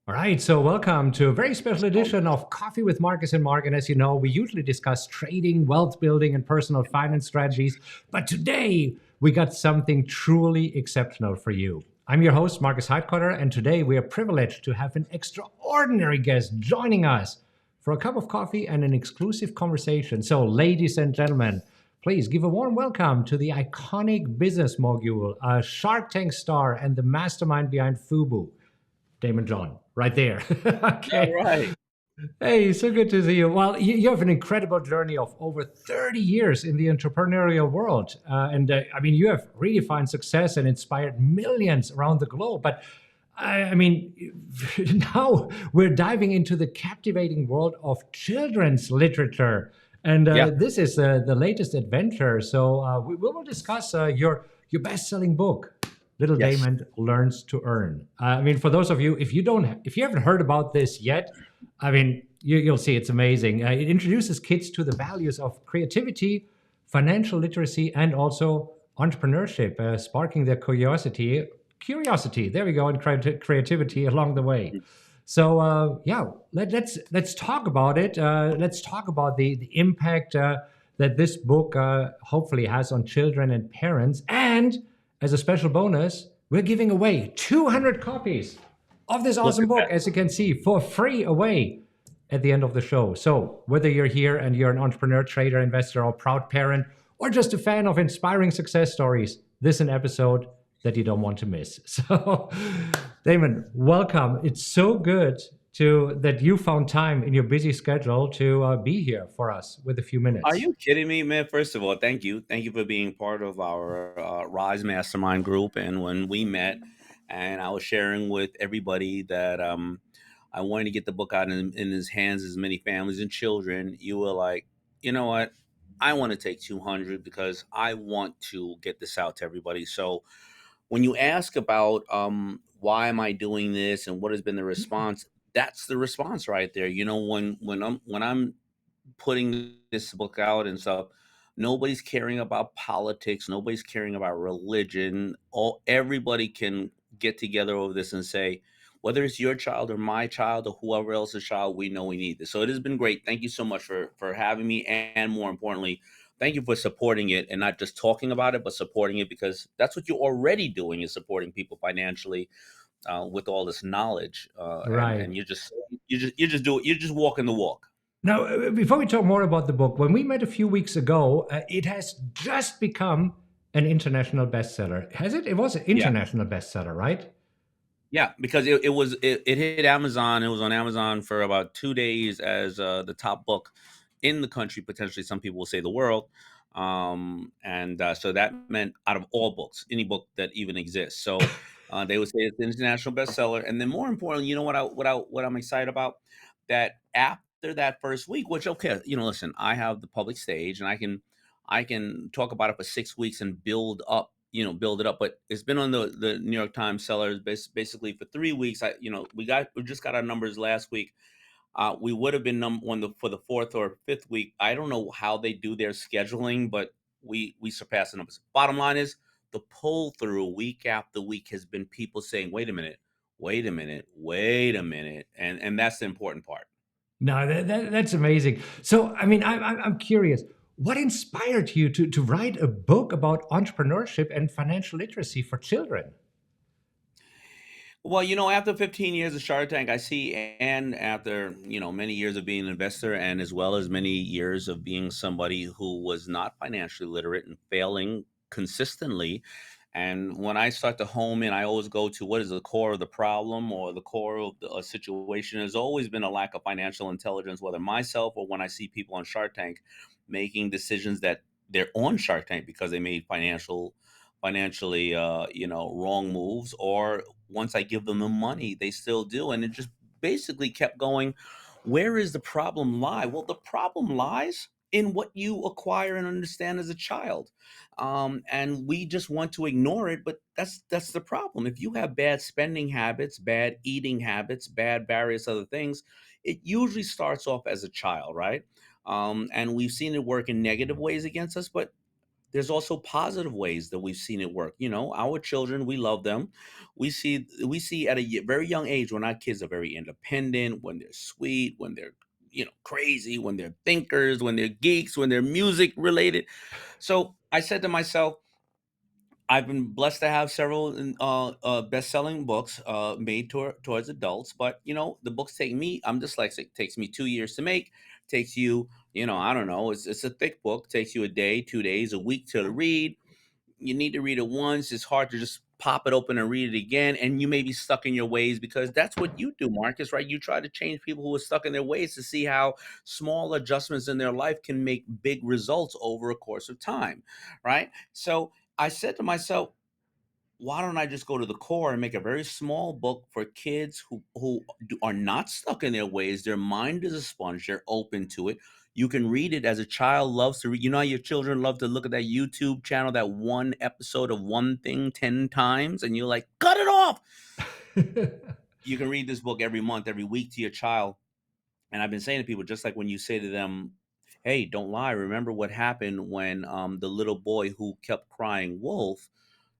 All right, so welcome to a very special edition of Coffee with Marcus and Mark. And as you know, we usually discuss trading, wealth building, and personal finance strategies. But today, we got something truly exceptional for you. I'm your host, Markus Heitkoetter, and today we are privileged to have an extraordinary guest joining us for a cup of coffee and an exclusive conversation. So, ladies and gentlemen, please give a warm welcome to the iconic business mogul, a Shark Tank star, and the mastermind behind FUBU. Daymond John, right there. All Okay. right. Hey, so good to see you. Well, you have an incredible journey of over 30 years in the entrepreneurial world. I mean, you have redefined success and inspired millions around the globe. But I mean, now we're diving into the captivating world of children's literature. And Yeah. this is the latest adventure. So we will discuss your best-selling book, Little Yes. Daymond Learns to Earn. I mean, for those of you, if you haven't heard about this yet, I mean, you'll see it's amazing. It introduces kids to the values of creativity, financial literacy, and also entrepreneurship, sparking their curiosity. There we go, and creativity along the way. So yeah, let's talk about it. Let's talk about the impact that this book hopefully has on children and parents. And as a special bonus, we're giving away 200 copies of this Look awesome at book, that. as you can see, for free away at the end of the show. So whether you're here and you're an entrepreneur, trader, investor, or proud parent, or just a fan of inspiring success stories, this is an episode that you don't want to miss. So, Daymond, welcome. It's so good to that you found time in your busy schedule to be here for us with a few Are minutes. you kidding me, man? First of all, thank you. Thank you for being part of our Rise Mastermind group. And when we met, and I was sharing with everybody that I wanted to get the book out in his hands as many families and children, you were like, you know what? I want to take 200 because I want to get this out to everybody. So when you ask about why am I doing this and what has been the response, that's the response right there. You know, when I'm putting this book out and stuff, nobody's caring about politics, nobody's caring about religion. All everybody can get together over this and say, whether it's your child or my child or whoever else's child, we know we need this. So it has been great. Thank you so much for having me, and more importantly, thank you for supporting it and not just talking about it, but supporting it, because that's what you're already doing, is supporting people financially with all this knowledge. Right. And you just do it. You're just walking the walk. Now, before we talk more about the book, when we met a few weeks ago, it has just become an international bestseller. Has it? It was an Yeah. international bestseller, right? Yeah, because it hit Amazon. It was on Amazon for about 2 days as the top book in the country, potentially some people will say the world. And so that meant out of all books, any book that even exists. So they would say it's an international bestseller. And then more importantly, you know what I'm excited about? That after that first week, which okay, listen, I have the public stage and I can talk about it for 6 weeks and build it up. But it's been on the New York Times sellers basically for 3 weeks. We just got our numbers last week. We would have been for the fourth or fifth week. I don't know how they do their scheduling, but we surpassed the numbers. Bottom line is the pull through week after week has been people saying, "Wait a minute, wait a minute, wait a minute," and that's the important part. No, that's amazing. So, I mean, I'm curious. What inspired you to write a book about entrepreneurship and financial literacy for children? Well, after 15 years of Shark Tank, I see, and after, many years of being an investor, and as well as many years of being somebody who was not financially literate and failing consistently. And when I start to home in, I always go to what is the core of the problem or the core of the situation. There's always been a lack of financial intelligence, whether myself or when I see people on Shark Tank making decisions that they're on Shark Tank because they made financially wrong moves, or once I give them the money they still do. And it just basically kept going. Where is the problem lie? Well, the problem lies in what you acquire and understand as a child. And we just want to ignore it, but that's the problem. If you have bad spending habits, bad eating habits, bad various other things, it usually starts off as a child, right? And we've seen it work in negative ways against us, but there's also positive ways that we've seen it work. You know, our children, we love them. We see at a very young age when our kids are very independent, when they're sweet, when they're crazy, when they're thinkers, when they're geeks, when they're music related. So I said to myself, I've been blessed to have several best-selling books made towards adults, but the books take me. I'm dyslexic. Takes me 2 years to make. Takes you, I don't know. It's a thick book. Takes you a day, 2 days, a week to read. You need to read it once. It's hard to just pop it open and read it again, and you may be stuck in your ways because that's what you do, Marcus. Right? You try to change people who are stuck in their ways to see how small adjustments in their life can make big results over a course of time. Right? So I said to myself, why don't I just go to the core and make a very small book for kids who are not stuck in their ways? Their mind is a sponge. They're open to it. You can read it as a child loves to read. You know how your children love to look at that YouTube channel, that one episode of one thing 10 times, and you're like, cut it off. You can read this book every month, every week to your child. And I've been saying to people, just like when you say to them, hey, don't lie. Remember what happened when the little boy who kept crying wolf.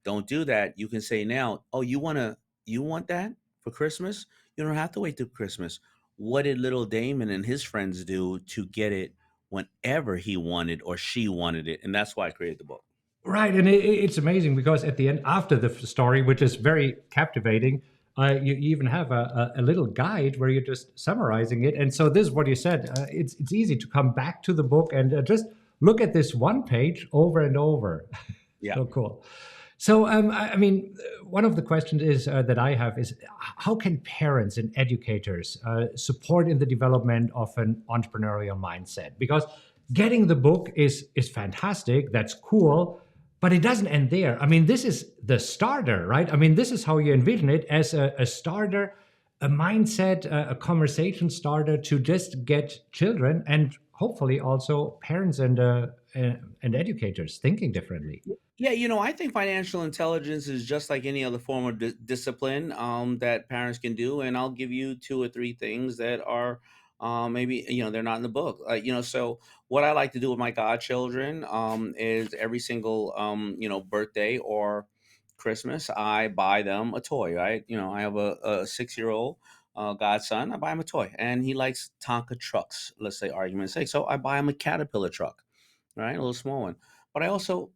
Don't do that. You can say now, "Oh, you want that for Christmas? You don't have to wait till Christmas." What did little Damon and his friends do to get it whenever he wanted or she wanted it? And that's why I created the book. Right, and it's amazing because at the end, after the story, which is very captivating, you even have a little guide where you're just summarizing it. And so this is what you said. It's easy to come back to the book and just look at this one page over and over. Yeah. So cool. So, I mean, one of the questions is that I have is how can parents and educators support in the development of an entrepreneurial mindset? Because getting the book is fantastic. That's cool. But it doesn't end there. I mean, this is the starter, right? I mean, this is how you envision it as a starter, a mindset, a conversation starter to just get children and hopefully also parents and educators thinking differently. Yeah, I think financial intelligence is just like any other form of discipline that parents can do, and I'll give you two or three things that are maybe they're not in the book. So what I like to do with my godchildren is every single birthday or Christmas, I buy them a toy. Right? I have a 6 year old godson. I buy him a toy, and he likes Tonka trucks. Let's say argument's sake, so I buy him a Caterpillar truck, right, a little small one. But I also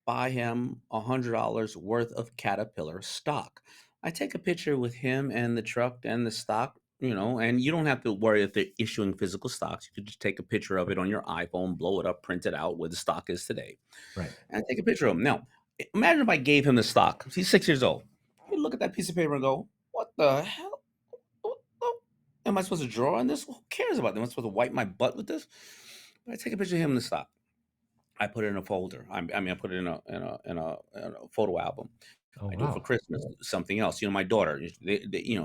buy him $100 worth of Caterpillar stock. I take a picture with him and the truck and the stock, and you don't have to worry if they're issuing physical stocks. You could just take a picture of it on your iPhone, blow it up, print it out where the stock is today, Right. and take a picture of him. Now, imagine if I gave him the stock. He's 6 years old. He'd look at that piece of paper and go, "What the hell? What am I supposed to draw on this? Who cares about them? Am I supposed to wipe my butt with this?" But I take a picture of him and the stock. I put it in a folder. I put it in a photo album. Oh, I do it for wow. Christmas. Something else. My daughter,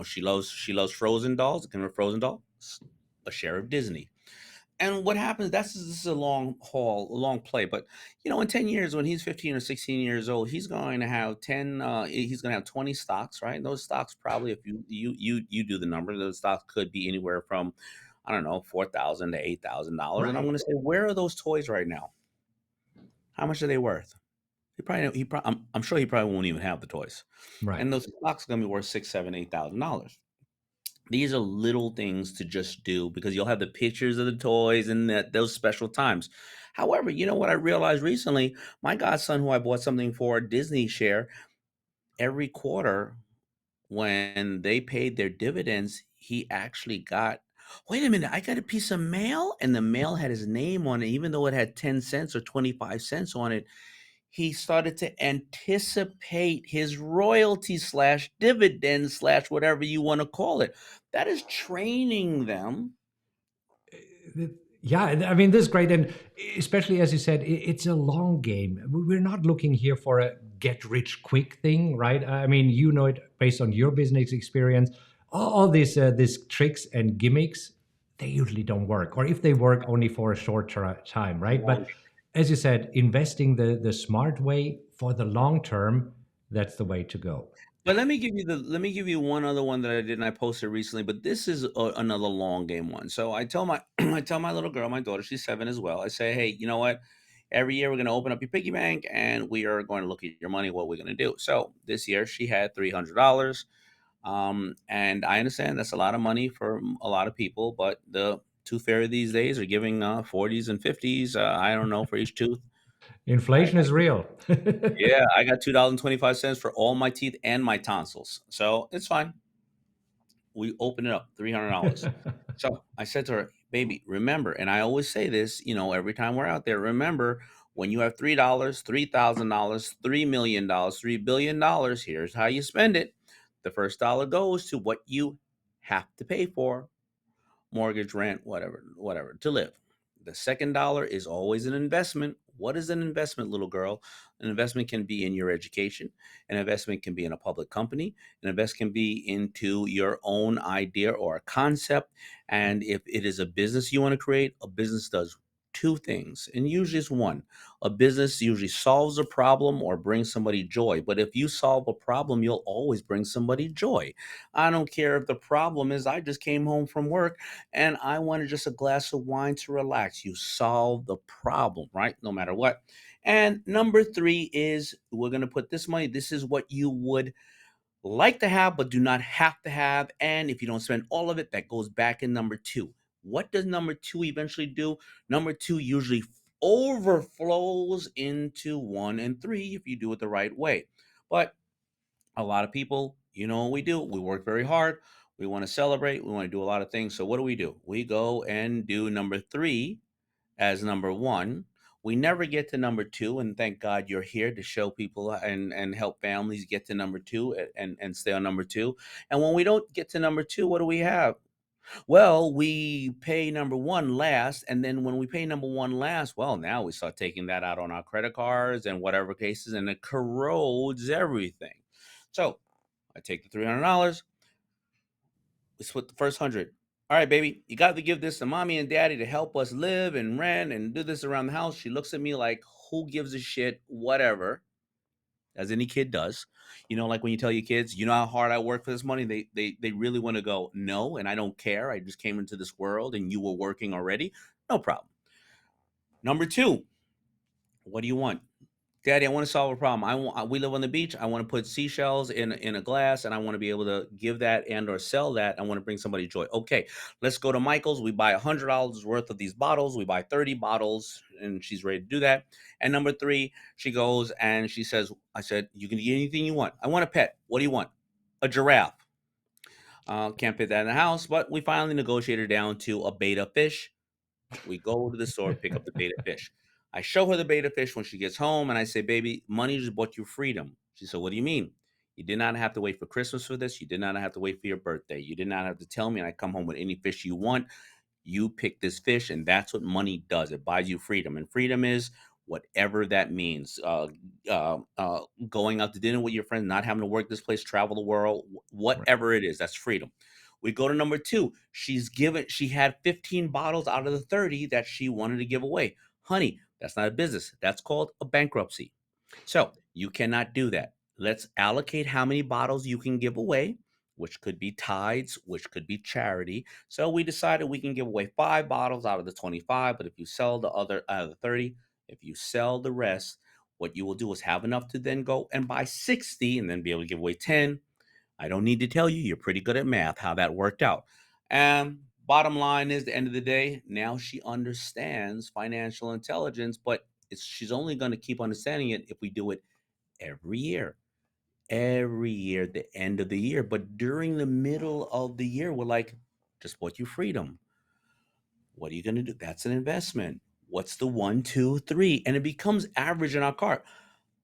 she loves Frozen dolls. Can a Frozen doll? A share of Disney. And what happens? This is a long haul, a long play. But in 10 years, when he's 15 or 16 years old, he's going to have 10. He's going to have 20 stocks, right? And those stocks probably, if you do the number, those stocks could be anywhere from, I don't know, $4,000 to $8,000. And I'm Right. going to say, where are those toys right now? How much are they worth? I'm sure he probably won't even have the toys, Right. and those stocks are gonna be worth 6, 7, $8,000. These are little things to just do because you'll have the pictures of the toys and those special times. However, you know what I realized recently? My godson, who I bought something for, Disney share, every quarter when they paid their dividends, he actually got. Wait a minute! I got a piece of mail, and the mail had his name on it, even though it had 10 cents or 25 cents on it. He started to anticipate his royalty slash dividend slash whatever you want to call it. That is training them. Yeah, I mean, this is great. And especially as you said, it's a long game. We're not looking here for a get rich quick thing, right? I mean, you know it based on your business experience. All these tricks and gimmicks, they usually don't work, or if they work, only for a short time, right? But as you said, investing the smart way for the long term, that's the way to go. But let me give you one other one that I did and I posted recently. But this is another long game one. So I tell my I tell my little girl, my daughter, she's 7 as well. I say, hey, you know what? Every year we're going to open up your piggy bank and we are going to look at your money, what we're going to do. So this year she had $300. And I understand that's a lot of money for a lot of people, but the tooth fairy these days are giving 40s and 50s. I don't know, for each tooth. Inflation I is real. Yeah, I got $2.25 for all my teeth and my tonsils. So it's fine. We open it up, $300. So I said to her, baby, remember, and I always say this, every time we're out there, remember, when you have $3, $3,000, $3 million, $3 billion, here's how you spend it. The first dollar goes to what you have to pay for, mortgage, rent, whatever, to live. The second dollar is always an investment. What is an investment, little girl? An investment can be in your education. An investment can be in a public company. An investment can be into your own idea or a concept. And if it is a business you want to create, a business does two things, and usually it's one. A business usually solves a problem or brings somebody joy. But if you solve a problem, you'll always bring somebody joy. I don't care if the problem is I just came home from work and I wanted just a glass of wine to relax. You solve the problem, right? No matter what. And number three is we're going to put this money. This is what you would like to have, but do not have to have. And if you don't spend all of it, that goes back in number two. What does number two eventually do? Number two usually overflows into one and three if you do it the right way. But a lot of people, what we do? We work very hard. We want to celebrate. We want to do a lot of things. So what do? We go and do number three as number one. We never get to number two, and thank God you're here to show people and help families get to number two and stay on number two. And when we don't get to number two, what do we have? Well, we pay number one last, and then when we pay number one last, well, now we start taking that out on our credit cards and whatever cases, and it corrodes everything. So I take the $300. We split the first 100. All right, baby, you got to give this to mommy and daddy to help us live and rent and do this around the house. She looks at me like, who gives a shit? Whatever, as any kid does. Like when you tell your kids, you know how hard I work for this money, they really want to go, no, and I don't care. I just came into this world and you were working already. No problem. Number two, what do you want? Daddy, I want to solve a problem. We live on the beach. I want to put seashells in a glass, and I want to be able to give that and or sell that. I want to bring somebody joy. Okay, let's go to Michael's. We buy $100 worth of these bottles. We buy 30 bottles, and she's ready to do that. And number three, she goes and she says, I said, you can get anything you want. I want a pet. What do you want? A giraffe. Can't fit that in the house, but we finally negotiated down to a beta fish. We go to the store, pick up the beta fish. I show her the beta fish when she gets home, and I say, baby, money just bought you freedom. She said, what do you mean? You did not have to wait for Christmas for this. You did not have to wait for your birthday. You did not have to tell me, and I come home with any fish you want. You pick this fish, and that's what money does. It buys you freedom, and freedom is whatever that means. Going out to dinner with your friends, not having to work this place, travel the world, Right. whatever it is, that's freedom. We go to number two. She had 15 bottles out of the 30 that she wanted to give away. Honey, that's not a business. That's called a bankruptcy. So you cannot do that. Let's allocate how many bottles you can give away, which could be tides, which could be charity. So we decided we can give away 5 bottles out of the 25, but if you sell the other out of the 30, if you sell the rest, what you will do is have enough to then go and buy 60 and then be able to give away 10. I don't need to tell you, you're pretty good at math, how that worked out. And bottom line is, the end of the day, now she understands financial intelligence, but she's only going to keep understanding it if we do it every year. Every year, the end of the year. But during the middle of the year, we're like, just bought you freedom. What are you going to do? That's an investment. What's the one, two, three? And it becomes average in our cart.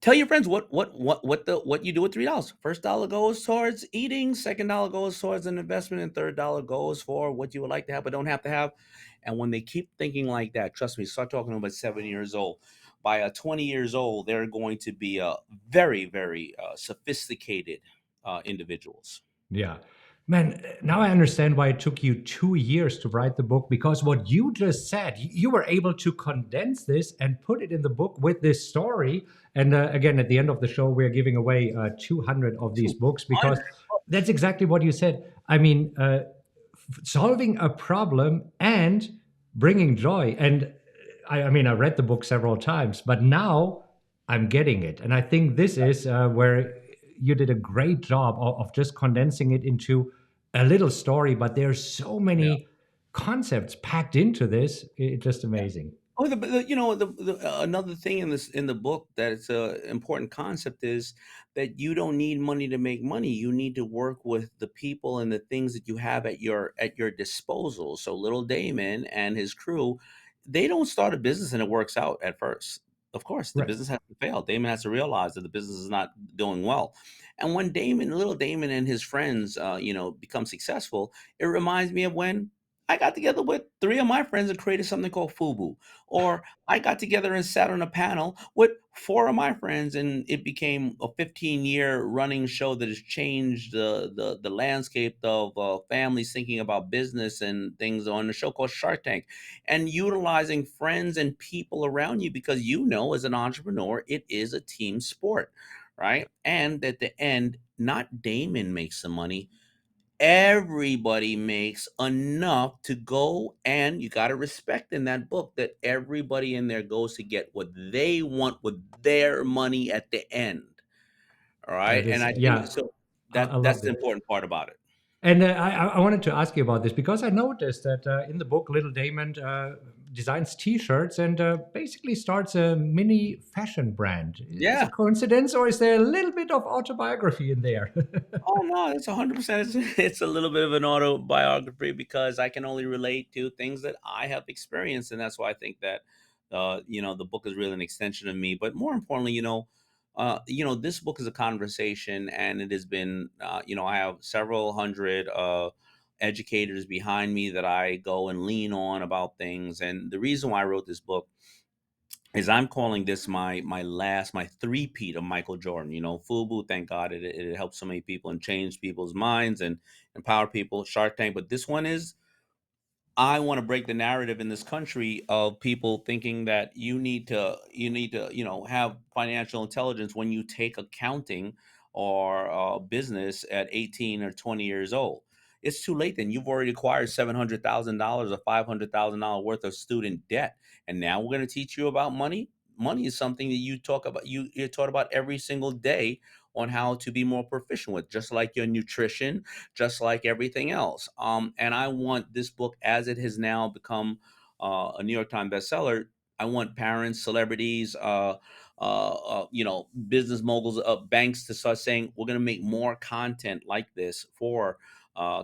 Tell your friends what you do with $3. First dollar goes towards eating, second dollar goes towards an investment, and third dollar goes for what you would like to have but don't have to have. And when they keep thinking like that, trust me, start talking about 7 years old. By 20 years old, they're going to be very, very sophisticated individuals. Yeah. Man, now I understand why it took you 2 years to write the book, because what you just said, you were able to condense this and put it in the book with this story. And again, at the end of the show, we're giving away 200 of these books, because 200. that's exactly what you said. I mean, solving a problem and bringing joy. And I mean, I read the book several times, but now I'm getting it. And I think this is where you did a great job of just condensing it into a little story. But there's so Yeah. many concepts packed into this. It's just amazing. Oh, you know, another thing in this in the book that it's a important concept is that you don't need money to make money. You need to work with the people and the things that you have at your disposal. So little Damon and his crew, they don't start a business and it works out at first. Of course, the Right. business has to fail. Damon has to realize that the business is not doing well. And when little Damon and his friends, become successful, it reminds me of when I got together with three of my friends and created something called FUBU. Or I got together and sat on a panel with four of my friends, and it became a 15-year running show that has changed the landscape of families thinking about business and things on a show called Shark Tank, and utilizing friends and people around you because as an entrepreneur, it is a team sport, right? And at the end, not Damon makes the money, everybody makes enough to go, and you got to respect in that book that everybody in there goes to get what they want with their money at the end. All right, That and is, I think yeah, so I that's love the this. important part about it. And I wanted to ask you about this because I noticed that in the book, Little Daymond designs T-shirts and basically starts a mini fashion brand. Is this a Yeah. coincidence, or is there a little bit of autobiography in there? Oh no, it's 100%. It's a little bit of an autobiography because I can only relate to things that I have experienced, and that's why I think that the book is really an extension of me. But more importantly, this book is a conversation, and it has been, I have several hundred educators behind me that I go and lean on about things. And the reason why I wrote this book is I'm calling this my three-peat of Michael Jordan. FUBU, thank God it helped so many people and changed people's minds and empower people. Shark Tank, but this one is I want to break the narrative in this country of people thinking that you need to have financial intelligence when you take accounting or business at 18 or 20 years old. It's too late. Then you've already acquired $700,000 or $500,000 worth of student debt, and now we're going to teach you about money. Money is something that you talk about. You're taught about every single day on how to be more proficient with, just like your nutrition, just like everything else. And I want this book, as it has now become a New York Times bestseller, I want parents, celebrities, business moguls, banks to start saying, we're going to make more content like this for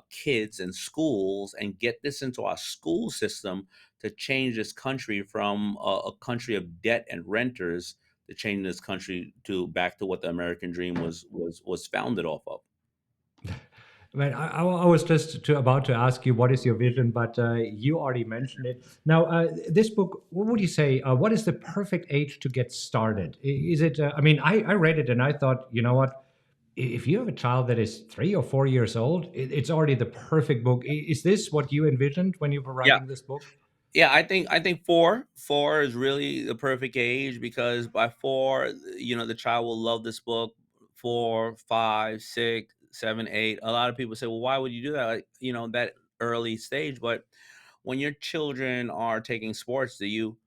kids and schools and get this into our school system to change this country from a country of debt and renters to change this country to back to what the American dream was founded off of. Well, I was just about to ask you what is your vision, but you already mentioned it. Now, this book, what would you say? What is the perfect age to get started? Is it? I mean, I read it and I thought, you know what? If you have a child that is 3 or 4 years old, it's already the perfect book. Is this what you envisioned when you were Yeah. writing this book? Yeah, I think four is really the perfect age because by four, the child will love this book. 4, 5, 6, 7, 8. A lot of people say, "Well, why would you do that?" Like, that early stage. But when your children are taking sports, do you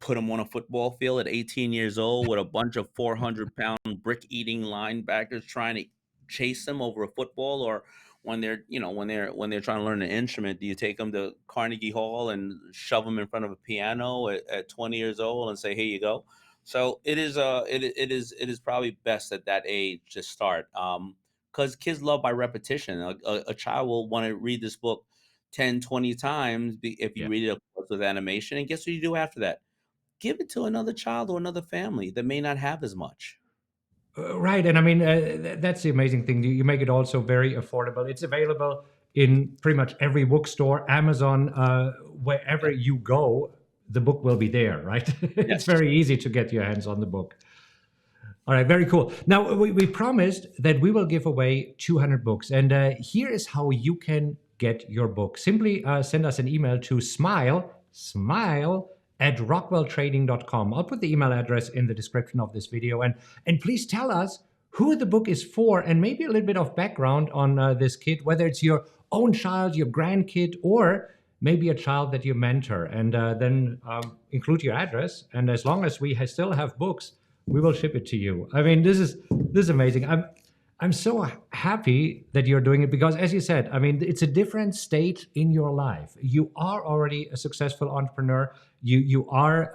put them on a football field at 18 years old with a bunch of 400-pound brick-eating linebackers trying to chase them over a football? Or when they're trying to learn an instrument, do you take them to Carnegie Hall and shove them in front of a piano at 20 years old and say, "Here you go"? So it is probably best at that age to start, because kids love by repetition. A child will want to read this book 10, 20 times if you Yeah. read it, of course, with animation. And guess what you do after that? Give it to another child or another family that may not have as much. Right, and I mean that's the amazing thing. You make it also very affordable. It's available in pretty much every bookstore, Amazon, wherever Yeah. you go, the book will be there. Right? It's Yes. very easy to get your hands on the book. All right, very cool. Now, we promised that we will give away 200 books. And here is how you can get your book. Simply send us an email to smile at rockwelltrading.com. I'll put the email address in the description of this video. And please tell us who the book is for and maybe a little bit of background on this kid, whether it's your own child, your grandkid, or maybe a child that you mentor, and then include your address. And as long as we still have books, we will ship it to you. I mean, this is amazing. I'm so happy that you're doing it because, as you said, I mean, it's a different state in your life. You are already a successful entrepreneur. You are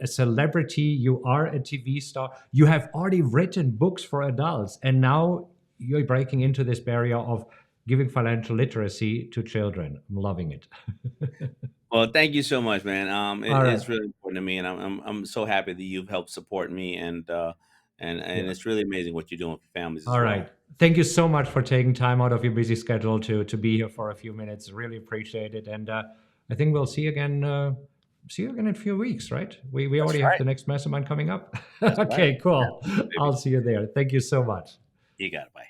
a celebrity. You are a TV star. You have already written books for adults, and now you're breaking into this barrier of giving financial literacy to children. I'm loving it. Well, thank you so much, man. All right. It's really important to me, and I'm so happy that you've helped support me, and Yeah. it's really amazing what you're doing with families as All well. right. Thank you so much for taking time out of your busy schedule to be here for a few minutes. Really appreciate it. And I think we'll see you again. See you again in a few weeks, right? We That's already have right. the next mastermind coming up. That's right. Okay, cool. Absolutely, I'll baby. see you there. Thank you so much. You got it. Bye.